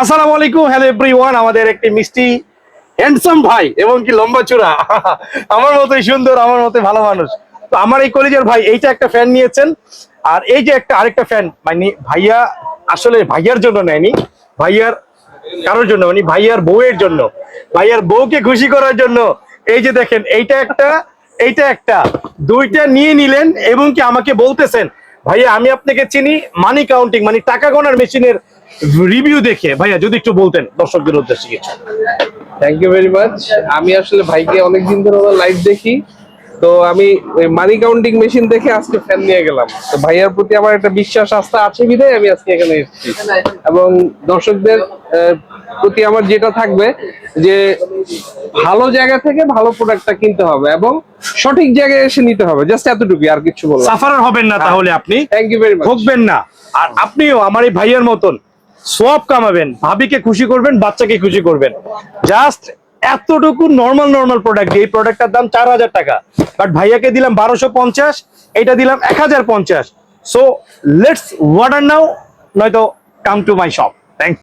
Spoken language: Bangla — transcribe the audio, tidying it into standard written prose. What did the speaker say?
আসসালামু আলাইকুম, হ্যালো এভরিওয়ান। আমাদের একটি মিষ্টি হ্যান্ডসাম ভাই এবং কি লম্বা চূড়া আমার মতোই সুন্দর, আমার মতোই ভালো মানুষ। তো আমার এই কলেজের ভাই এইটা একটা ফ্যান নিয়েছেন, আর এই যে একটা আরেকটা ফ্যান, মানে ভাইয়া আসলে ভাইয়ার জন্য নেয়নি, ভাইয়ার কারোর জন্য, মানে ভাইয়ার বউয়ের জন্য, ভাইয়ার বউকে খুশি করার জন্য। এই যে দেখেন, এইটা একটা দুইটা নিয়ে নিলেন এবং কি আমাকে বলতেছেন, ভাইয়া আমি আপনাকে চিনি মানি কাউন্টিং, মানে টাকা গোনার মেশিনের রিভিউ দেখে। ভাইয়া যদি একটু বলতেন দর্শকদের উদ্দেশ্যে কিছু। Thank you very much. আমি আসলে ভাইকে অনেকদিন ধরে লাইভ দেখি, তো আমি মানি কাউন্টিং মেশিন দেখে আজকে ফ্যান নিয়ে গেলাম। তো ভাইয়ার প্রতি আমার একটা বিশ্বাস আস্থা আছে বিধায় আমি আজকে এখানে এসেছি। এবং দর্শকদের প্রতি আমার যেটা থাকবে যে ভালো জায়গা থেকে ভালো প্রোডাক্টটা কিনতে হবে এবং সঠিক জায়গায় এসে নিতে হবে, জাস্ট এতটুকুই, আর কিছু বললাম। সাফারার হবেন না তাহলে আপনি, থ্যাংক ইউ ভেরি মাচ। ঠকবেন না। আর আপনিও আমার এই ভাইয়ের মতন সব কামাবেন, ভাবিকে খুশি করবেন, বাচ্চাকে খুশি করবেন। জাস্ট এতটুকু নর্মাল প্রোডাক্ট, এই প্রোডাক্টটার দাম 4000 টাকা, বাট ভাইয়াকে দিলাম 1250, এটা দিলাম 1050। সো লেটস অর্ডার নাও, নয়তো কাম টু মাই শপ।